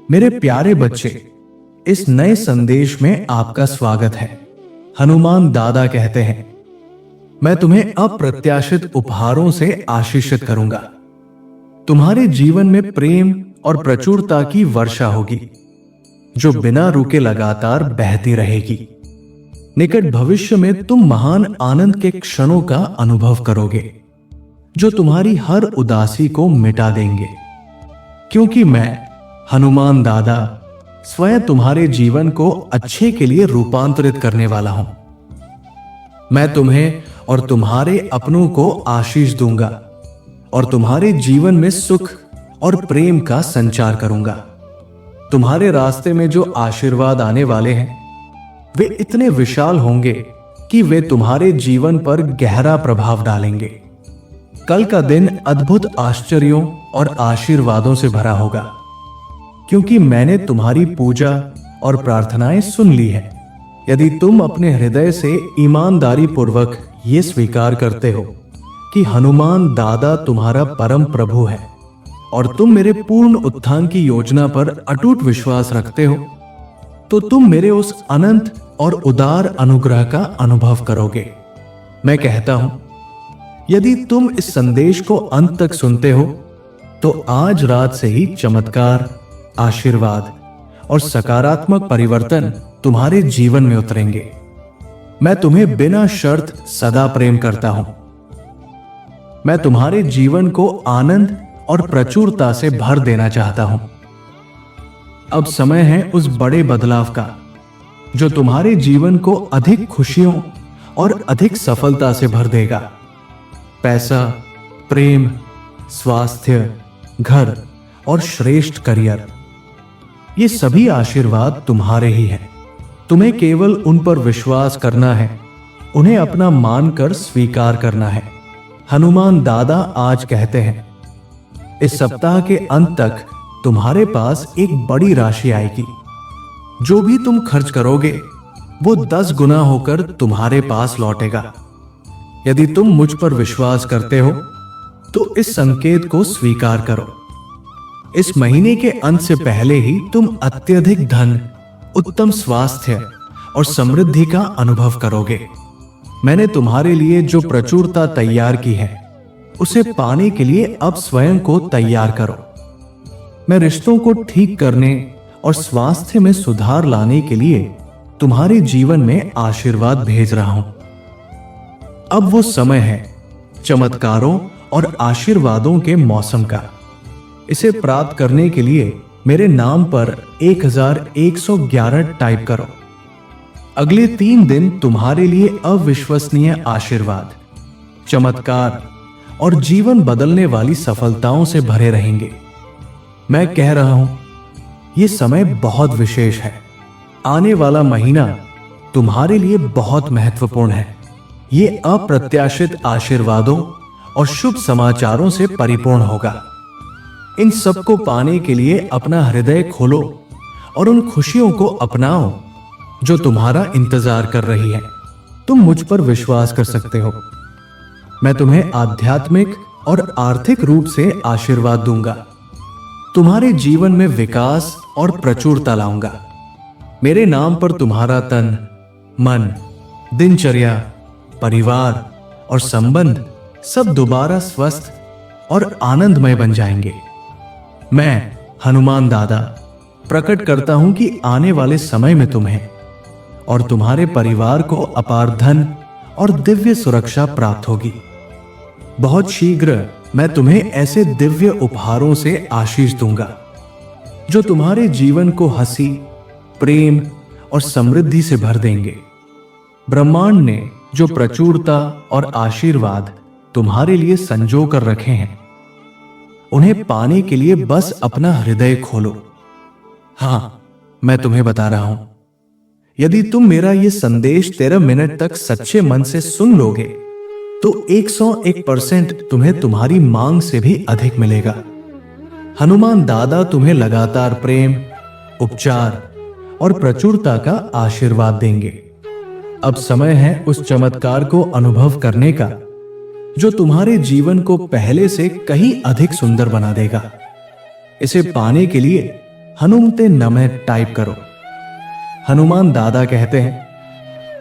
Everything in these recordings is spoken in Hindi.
मेरे प्यारे बच्चे, इस नए संदेश में आपका स्वागत है। हनुमान दादा कहते हैं, मैं तुम्हें अप्रत्याशित उपहारों से आशीषित करूंगा। तुम्हारे जीवन में प्रेम और प्रचुरता की वर्षा होगी, जो बिना रुके लगातार बहती रहेगी। निकट भविष्य में तुम महान आनंद के क्षणों का अनुभव करोगे, जो तुम्हारी हर उदासी को मिटा देंगे। क्योंकि मैं हनुमान दादा स्वयं तुम्हारे जीवन को अच्छे के लिए रूपांतरित करने वाला हूं। मैं तुम्हें और तुम्हारे अपनों को आशीष दूंगा और तुम्हारे जीवन में सुख और प्रेम का संचार करूंगा। तुम्हारे रास्ते में जो आशीर्वाद आने वाले हैं, वे इतने विशाल होंगे कि वे तुम्हारे जीवन पर गहरा प्रभाव डालेंगे। कल का दिन अद्भुत आश्चर्यों और आशीर्वादों से भरा होगा, क्योंकि मैंने तुम्हारी पूजा और प्रार्थनाएं सुन ली है। यदि तुम अपने हृदय से ईमानदारी पूर्वक ये स्वीकार करते हो कि हनुमान दादा तुम्हारा परम प्रभु है और तुम मेरे पूर्ण उत्थान की योजना पर अटूट विश्वास रखते हो, तो तुम मेरे उस अनंत और उदार अनुग्रह का अनुभव करोगे। मैं कहता हूं, यदि तुम इस संदेश को अंत तक सुनते हो, तो आज रात से ही चमत्कार, आशीर्वाद और सकारात्मक परिवर्तन तुम्हारे जीवन में उतरेंगे। मैं तुम्हें बिना शर्त सदा प्रेम करता हूं। मैं तुम्हारे जीवन को आनंद और प्रचुरता से भर देना चाहता हूं। अब समय है उस बड़े बदलाव का, जो तुम्हारे जीवन को अधिक खुशियों और अधिक सफलता से भर देगा। पैसा, प्रेम, स्वास्थ्य, घर और श्रेष्ठ करियर, ये सभी आशीर्वाद तुम्हारे ही हैं। तुम्हें केवल उन पर विश्वास करना है, उन्हें अपना मानकर स्वीकार करना है। हनुमान दादा आज कहते हैं, इस सप्ताह के अंत तक तुम्हारे पास एक बड़ी राशि आएगी। जो भी तुम खर्च करोगे, वो 10 गुना होकर तुम्हारे पास लौटेगा। यदि तुम मुझ पर विश्वास करते हो, तो इस संकेत को स्वीकार करो। इस महीने के अंत से पहले ही तुम अत्यधिक धन, उत्तम स्वास्थ्य और समृद्धि का अनुभव करोगे। मैंने तुम्हारे लिए जो प्रचुरता तैयार की है, उसे पाने के लिए अब स्वयं को तैयार करो। मैं रिश्तों को ठीक करने और स्वास्थ्य में सुधार लाने के लिए तुम्हारे जीवन में आशीर्वाद भेज रहा हूं। अब वो समय है चमत्कारों और आशीर्वादों के मौसम का। इसे प्राप्त करने के लिए मेरे नाम पर 1111 टाइप करो। अगले 3 दिन तुम्हारे लिए अविश्वसनीय आशीर्वाद, चमत्कार और जीवन बदलने वाली सफलताओं से भरे रहेंगे। मैं कह रहा हूं, यह समय बहुत विशेष है। आने वाला महीना तुम्हारे लिए बहुत महत्वपूर्ण है। ये अप्रत्याशित आशीर्वादों और शुभ समाचारों से परिपूर्ण होगा। इन सबको पाने के लिए अपना हृदय खोलो और उन खुशियों को अपनाओ जो तुम्हारा इंतजार कर रही है। तुम मुझ पर विश्वास कर सकते हो। मैं तुम्हें आध्यात्मिक और आर्थिक रूप से आशीर्वाद दूंगा। तुम्हारे जीवन में विकास और प्रचुरता लाऊंगा। मेरे नाम पर तुम्हारा तन, मन, दिनचर्या, परिवार और संबंध सब दोबारा स्वस्थ और आनंदमय बन जाएंगे। मैं हनुमान दादा प्रकट करता हूं कि आने वाले समय में तुम्हें और तुम्हारे परिवार को अपार धन और दिव्य सुरक्षा प्राप्त होगी। बहुत शीघ्र मैं तुम्हें ऐसे दिव्य उपहारों से आशीष दूंगा, जो तुम्हारे जीवन को हंसी, प्रेम और समृद्धि से भर देंगे। ब्रह्मांड ने जो प्रचुरता और आशीर्वाद तुम्हारे लिए संजो कर रखे हैं, उन्हें पाने के लिए बस अपना हृदय खोलो। हां, मैं तुम्हें बता रहा हूं, यदि तुम मेरा यह संदेश 13 मिनट तक सच्चे मन से सुन लोगे, तो 101% तुम्हें तुम्हारी मांग से भी अधिक मिलेगा। हनुमान दादा तुम्हें लगातार प्रेम, उपचार और प्रचुरता का आशीर्वाद देंगे। अब समय है उस चमत्कार को अनुभव करने का, जो तुम्हारे जीवन को पहले से कहीं अधिक सुंदर बना देगा। इसे पाने के लिए हनुमते नमः टाइप करो। हनुमान दादा कहते हैं,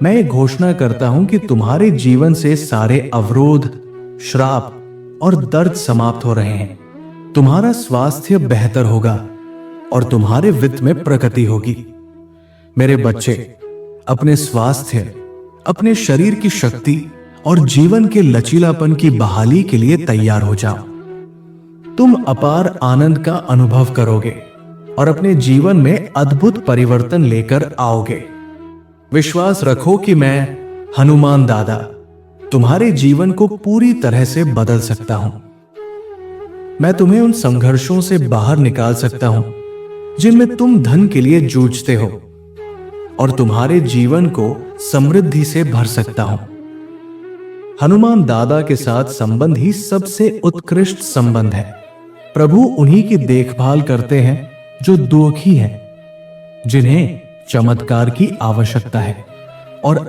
मैं ये घोषणा करता हूं कि तुम्हारे जीवन से सारे अवरोध, श्राप और दर्द समाप्त हो रहे हैं। तुम्हारा स्वास्थ्य बेहतर होगा और तुम्हारे वित्त में प्रगति होगी। मेरे बच्चे, अपने स्वास्थ्य, अपने शरीर की शक्ति और जीवन के लचीलापन की बहाली के लिए तैयार हो जाओ। तुम अपार आनंद का अनुभव करोगे और अपने जीवन में अद्भुत परिवर्तन लेकर आओगे। विश्वास रखो कि मैं हनुमान दादा तुम्हारे जीवन को पूरी तरह से बदल सकता हूं। मैं तुम्हें उन संघर्षों से बाहर निकाल सकता हूं जिनमें तुम धन के लिए जूझते हो और तुम्हारे जीवन को समृद्धि से भर सकता हूं। हनुमान दादा के साथ संबंध ही सबसे उत्कृष्ट संबंध है। प्रभु उन्हीं की देखभाल करते हैं जो दुखी हैं, जिन्हें चमत्कार की आवश्यकता है। और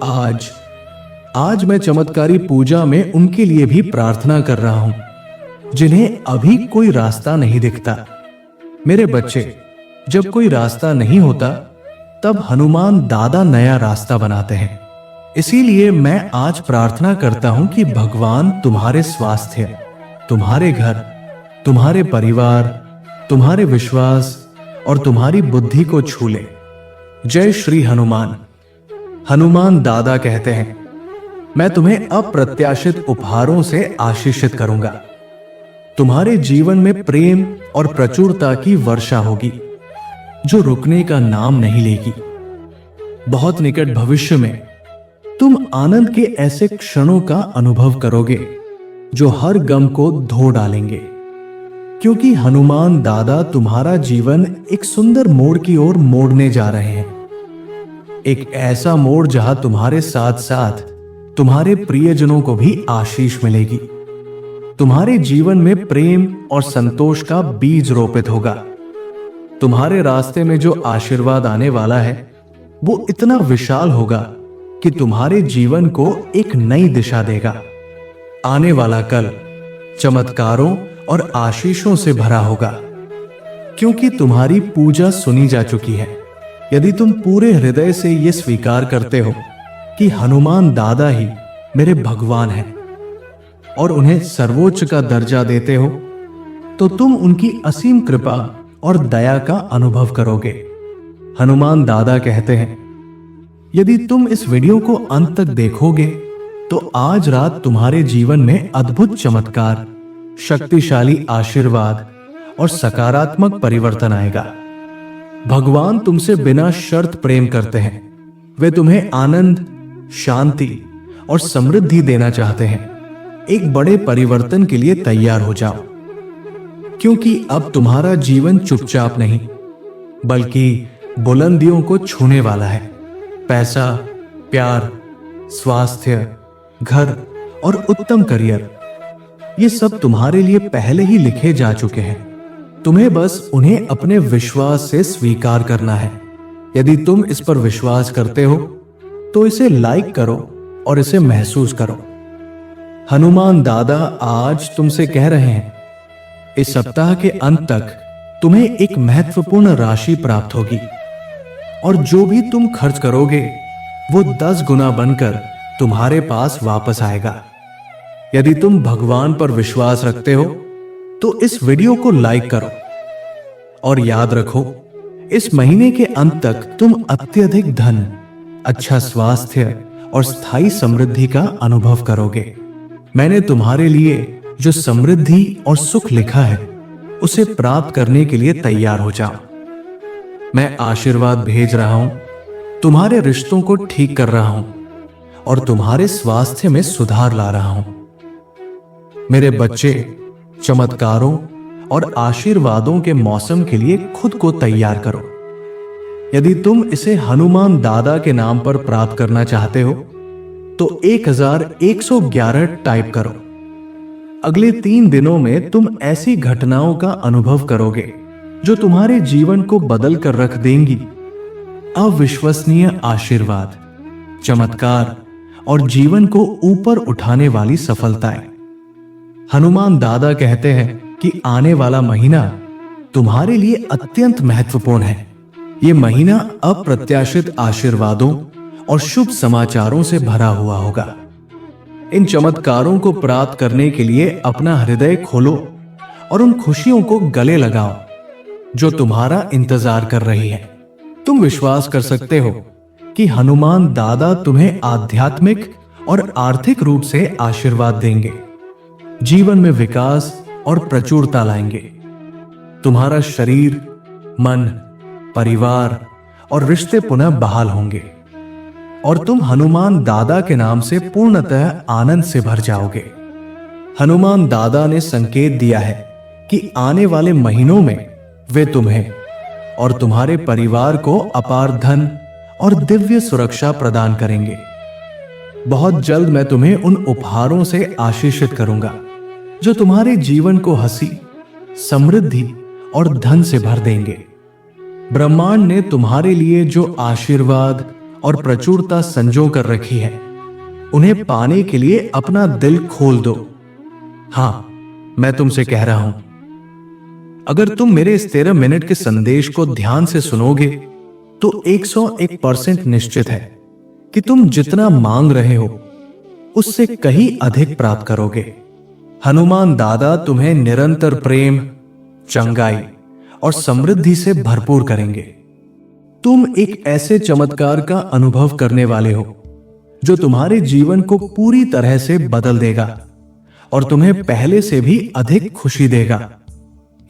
आज मैं चमत्कारी पूजा में उनके लिए भी प्रार्थना कर रहा हूं जिन्हें अभी कोई रास्ता नहीं दिखता। मेरे बच्चे, जब कोई रास्ता नहीं होता तब हनुमान दादा नया रास्ता बनाते हैं। इसीलिए मैं आज प्रार्थना करता हूं कि भगवान तुम्हारे स्वास्थ्य, तुम्हारे घर, तुम्हारे परिवार, तुम्हारे विश्वास और तुम्हारी बुद्धि को छू ले। जय श्री हनुमान। हनुमान दादा कहते हैं, मैं तुम्हें अप्रत्याशित उपहारों से आशीषित करूंगा। तुम्हारे जीवन में प्रेम और प्रचुरता की वर्षा होगी जो रुकने का नाम नहीं लेगी। बहुत निकट भविष्य में तुम आनंद के ऐसे क्षणों का अनुभव करोगे जो हर गम को धो डालेंगे, क्योंकि हनुमान दादा तुम्हारा जीवन एक सुंदर मोड़ की ओर मोड़ने जा रहे हैं। एक ऐसा मोड़ जहां तुम्हारे साथ साथ तुम्हारे प्रियजनों को भी आशीष मिलेगी। तुम्हारे जीवन में प्रेम और संतोष का बीज रोपित होगा। तुम्हारे रास्ते में जो आशीर्वाद आने वाला है वो इतना विशाल होगा कि तुम्हारे जीवन को एक नई दिशा देगा। आने वाला कल चमत्कारों और आशीषों से भरा होगा, क्योंकि तुम्हारी पूजा सुनी जा चुकी है। यदि तुम पूरे हृदय से यह स्वीकार करते हो कि हनुमान दादा ही मेरे भगवान हैं और उन्हें सर्वोच्च का दर्जा देते हो, तो तुम उनकी असीम कृपा और दया का अनुभव करोगे। हनुमान दादा कहते हैं, यदि तुम इस वीडियो को अंत तक देखोगे तो आज रात तुम्हारे जीवन में अद्भुत चमत्कार, शक्तिशाली आशीर्वाद और सकारात्मक परिवर्तन आएगा। भगवान तुमसे बिना शर्त प्रेम करते हैं। वे तुम्हें आनंद, शांति और समृद्धि देना चाहते हैं। एक बड़े परिवर्तन के लिए तैयार हो जाओ, क्योंकि अब तुम्हारा जीवन चुपचाप नहीं बल्कि बुलंदियों को छूने वाला है। पैसा, प्यार, स्वास्थ्य, घर और उत्तम करियर, ये सब तुम्हारे लिए पहले ही लिखे जा चुके हैं। तुम्हें बस उन्हें अपने विश्वास से स्वीकार करना है। यदि तुम इस पर विश्वास करते हो तो इसे लाइक करो और इसे महसूस करो। हनुमान दादा आज तुमसे कह रहे हैं, इस सप्ताह के अंत तक तुम्हें एक महत्वपूर्ण राशि प्राप्त होगी और जो भी तुम खर्च करोगे वो 10 गुना बनकर तुम्हारे पास वापस आएगा। यदि तुम भगवान पर विश्वास रखते हो तो इस वीडियो को लाइक करो और याद रखो, इस महीने के अंत तक तुम अत्यधिक धन, अच्छा स्वास्थ्य और स्थायी समृद्धि का अनुभव करोगे। मैंने तुम्हारे लिए जो समृद्धि और सुख लिखा है उसे प्राप्त करने के लिए तैयार हो जाओ। मैं आशीर्वाद भेज रहा हूं, तुम्हारे रिश्तों को ठीक कर रहा हूं और तुम्हारे स्वास्थ्य में सुधार ला रहा हूं। मेरे बच्चे, चमत्कारों और आशीर्वादों के मौसम के लिए खुद को तैयार करो। यदि तुम इसे हनुमान दादा के नाम पर प्राप्त करना चाहते हो तो 1111 टाइप करो। अगले 3 दिनों में तुम ऐसी घटनाओं का अनुभव करोगे जो तुम्हारे जीवन को बदल कर रख देंगी। अविश्वसनीय आशीर्वाद, चमत्कार और जीवन को ऊपर उठाने वाली सफलताएं। हनुमान दादा कहते हैं कि आने वाला महीना तुम्हारे लिए अत्यंत महत्वपूर्ण है। ये महीना अप्रत्याशित आशीर्वादों और शुभ समाचारों से भरा हुआ होगा। इन चमत्कारों को प्राप्त करने के लिए अपना हृदय खोलो और उन खुशियों को गले लगाओ जो तुम्हारा इंतजार कर रही है। तुम विश्वास कर सकते हो कि हनुमान दादा तुम्हें आध्यात्मिक और आर्थिक रूप से आशीर्वाद देंगे, जीवन में विकास और प्रचुरता लाएंगे। तुम्हारा शरीर, मन, परिवार और रिश्ते पुनः बहाल होंगे और तुम हनुमान दादा के नाम से पूर्णतः आनंद से भर जाओगे। हनुमान दादा ने संकेत दिया है कि आने वाले महीनों में वे तुम्हें और तुम्हारे परिवार को अपार धन और दिव्य सुरक्षा प्रदान करेंगे। बहुत जल्द मैं तुम्हें उन उपहारों से आशीषित करूंगा जो तुम्हारे जीवन को हंसी, समृद्धि और धन से भर देंगे। ब्रह्मांड ने तुम्हारे लिए जो आशीर्वाद और प्रचुरता संजो कर रखी है, उन्हें पाने के लिए अपना दिल खोल दो। हां, मैं तुमसे कह रहा हूं, अगर तुम मेरे इस 13 मिनट के संदेश को ध्यान से सुनोगे तो 101% निश्चित है कि तुम जितना मांग रहे हो उससे कहीं अधिक प्राप्त करोगे। हनुमान दादा तुम्हें निरंतर प्रेम, चंगाई और समृद्धि से भरपूर करेंगे। तुम एक ऐसे चमत्कार का अनुभव करने वाले हो जो तुम्हारे जीवन को पूरी तरह से बदल देगा और तुम्हें पहले से भी अधिक खुशी देगा।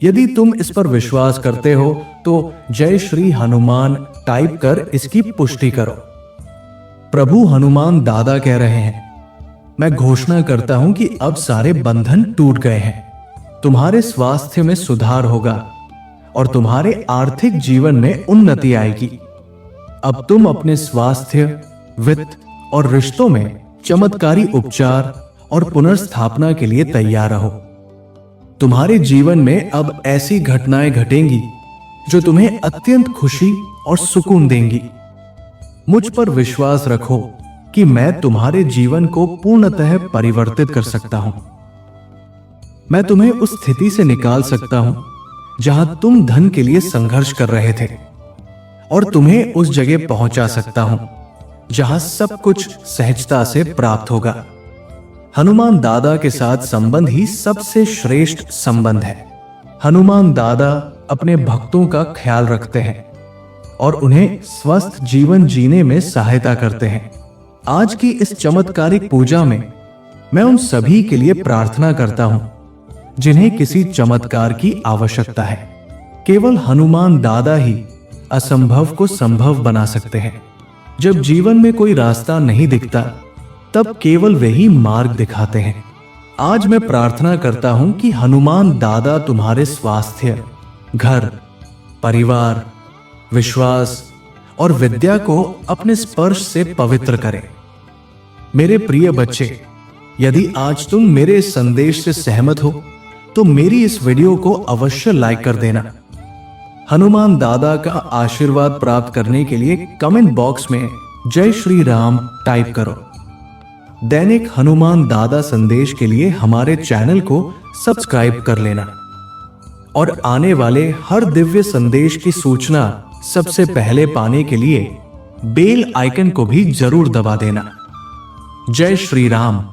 यदि तुम इस पर विश्वास करते हो तो जय श्री हनुमान टाइप कर इसकी पुष्टि करो। प्रभु हनुमान दादा कह रहे हैं, मैं घोषणा करता हूं कि अब सारे बंधन टूट गए हैं। तुम्हारे स्वास्थ्य में सुधार होगा और तुम्हारे आर्थिक जीवन में उन्नति आएगी। अब तुम अपने स्वास्थ्य, वित्त और रिश्तों में चमत्कारी उपचार और पुनर्स्थापना के लिए तैयार रहो। तुम्हारे जीवन में अब ऐसी घटनाएं घटेंगी जो तुम्हें अत्यंत खुशी और सुकून देंगी। मुझ पर विश्वास रखो कि मैं तुम्हारे जीवन को पूर्णतः परिवर्तित कर सकता हूं। मैं तुम्हें उस स्थिति से निकाल सकता हूं जहां तुम धन के लिए संघर्ष कर रहे थे और तुम्हें उस जगह पहुंचा सकता हूं जहां सब कुछ सहजता से प्राप्त होगा। हनुमान दादा के साथ संबंध ही सबसे श्रेष्ठ संबंध है। हनुमान दादा अपने भक्तों का ख्याल रखते हैं और उन्हें स्वस्थ जीवन जीने में सहायता करते हैं। आज की इस चमत्कारिक पूजा में मैं उन सभी के लिए प्रार्थना करता हूं जिन्हें किसी चमत्कार की आवश्यकता है। केवल हनुमान दादा ही असंभव को संभव बना सकते हैं। जब जीवन में कोई रास्ता नहीं दिखता तब केवल वही मार्ग दिखाते हैं। आज मैं प्रार्थना करता हूं कि हनुमान दादा तुम्हारे स्वास्थ्य, घर, परिवार, विश्वास और विद्या को अपने स्पर्श से पवित्र करें। मेरे प्रिय बच्चे, यदि आज तुम मेरे इस संदेश से सहमत हो तो मेरी इस वीडियो को अवश्य लाइक कर देना। हनुमान दादा का आशीर्वाद प्राप्त करने के लिए कमेंट बॉक्स में जय श्री राम टाइप करो। दैनिक हनुमान दादा संदेश के लिए हमारे चैनल को सब्सक्राइब कर लेना और आने वाले हर दिव्य संदेश की सूचना सबसे पहले पाने के लिए बेल आइकन को भी जरूर दबा देना। जय श्री राम।